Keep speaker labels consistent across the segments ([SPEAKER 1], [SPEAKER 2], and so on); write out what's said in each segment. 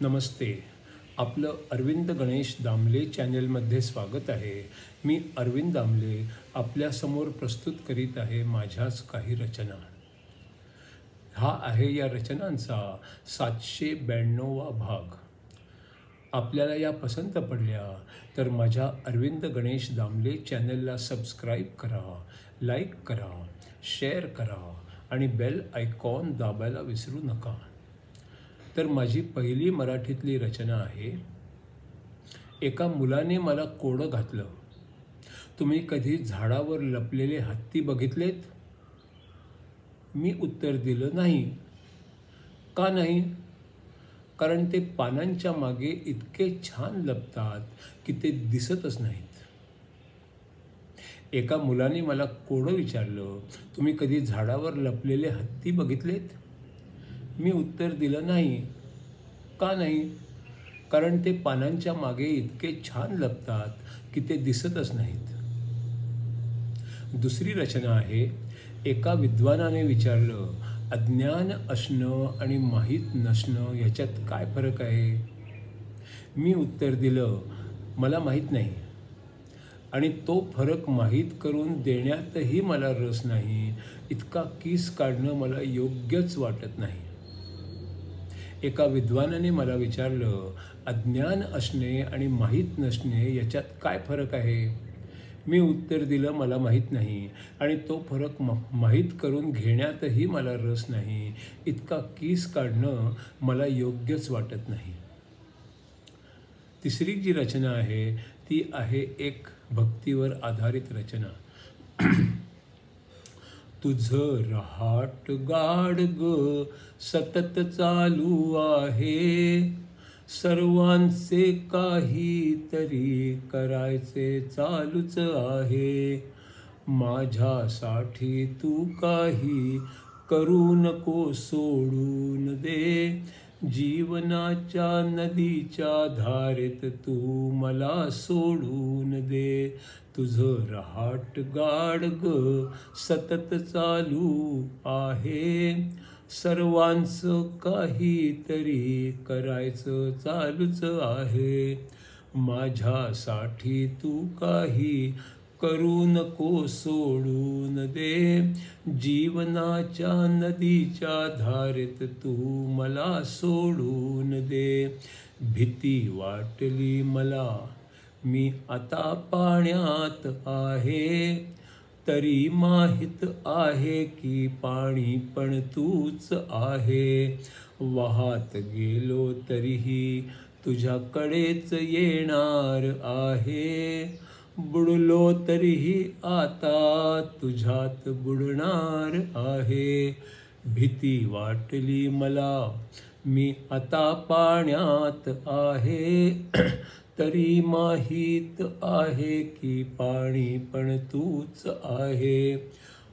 [SPEAKER 1] नमस्ते. आपलं अरविंद गणेश दामले चॅनेलमध्ये स्वागत आहे. मी अरविंद दामले आपल्यासमोर प्रस्तुत करीत आहे माझ्याच काही रचना. हा आहे या रचनांचा 792वा भाग. आपल्याला या पसंत पडल्या तर माझ्या अरविंद गणेश दामले चॅनलला सबस्क्राईब करा, लाईक करा, शेअर करा आणि बेल आयकॉन दाबायला विसरू नका. तर माझी पहिली मराठीतली रचना आहे. एका मुलाने मला कोडं घातलं. तुम्ही कधी झाडावर लपलेले हत्ती बघितलेत? मी उत्तर दिलं नाही. का नाही? कारण ते पानांच्या मागे इतके छान लपतात की ते दिसतच नाहीत. एका मुलाने मला कोडं विचारलं, तुम्ही कधी झाडावर लपलेले हत्ती बघितलेत? मी उत्तर दिलं नाही. का नाही? कारण ते पानांच्या मागे इतके छान लपतात की ते दिसतच नाहीत. दुसरी रचना आहे. एका विद्वानाने विचारलं, अज्ञान असणं आणि माहीत नसणं याच्यात काय फरक आहे? मी उत्तर दिलं, मला माहीत नाही आणि तो फरक माहीत करून देण्यातही मला रस नाही. इतका किस काढणं मला योग्यच वाटत नाही. एका विद्वानाने मला विचारलं, अज्ञान असणे आणि माहीत नसणे याच्यात काय फरक आहे? मी उत्तर दिलं, मला माहीत नाही आणि तो फरक माहीत करून घेण्यातही मला रस नाही. इतका किस काढणं मला योग्यच वाटत नाही. तिसरी जी रचना आहे ती आहे एक भक्तीवर आधारित रचना. तुझं रहाट गाड ग सतत चालू आहे, सर्वांचे काहीतरी करायचे चालूच आहे. माझ्यासाठी तू काही करू नको सोडून दे, जीवनाच्या नदीच्या धारेत तू मला सोडून दे. तुझं रहाट गाड ग सतत चालू आहे, सर्वांचं काहीतरी करायचं चालूच आहे. माझ्यासाठी तू काही करू नको सोडून दे, जीवनाच्या नदीच्या धारेत तू मला सोडून दे. भीती वाटली मला, मी आता पाण्यात आहे, तरी माहीत आहे की पाणी पण तूच आहे. वाहत गेलो तरीही तुझ्याकडेच येणार आहे, बुडलो तरीही आता तुझ्यात बुडणार आहे. भीती वाटली मला, मी आता पाण्यात आहे, तरी माहीत आहे की पाणी पण तूच आहे.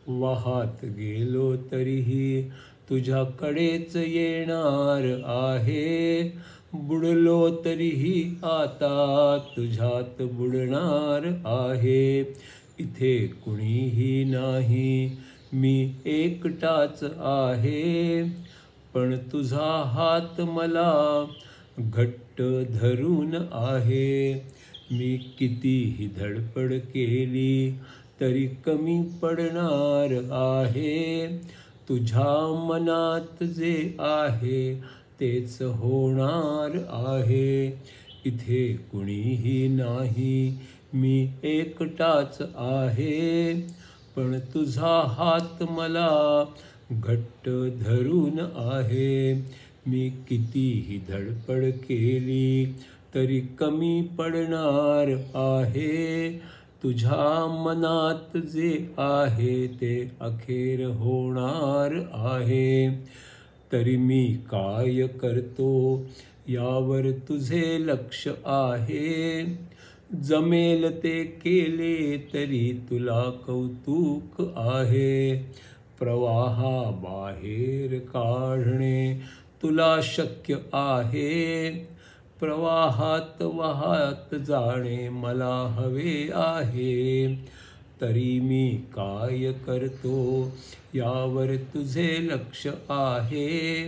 [SPEAKER 1] वाहत गेलो तरीही तुझ्याकडेच येणार आहे, बुडलो तरीही आता तुझ्यात बुडणार आहे. इथे कुणीही नाही, मी एकटाच आहे, पण तुझा हात मला घट्ट धरून आहे. मी कितीही धडपड केली तरी कमी पडणार आहे, तुझ्या मनात जे आहे तेच होणार आहे. इथे कुणीही नाही, मी एकटाच आहे, पण तुझा हात मला घट्ट धरून आहे. मी कितीही धडपड केली तरी कमी पडणार आहे, तुझ्या मनात जे आहे ते अखेर होणार आहे. तरी मी काय करतो यावर तुझे लक्ष आहे, जमेल ते केले तरी तुला कौतुक आहे. प्रवाहाबाहेर काढणे तुला शक्य आहे, प्रवाहात वाहत जाणे मला हवे आहे. तरी मी काय करतो यावर तुझे लक्ष आहे,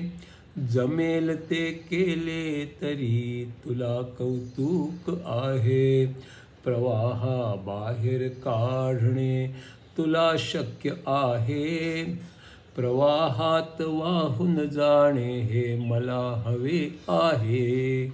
[SPEAKER 1] जमेल ते केले तरी तुला कौतुक आहे. प्रवाहाबाहेर काढणे तुला शक्य आहे. प्रवाहात वाहून जाणे हे मला हवे आहे.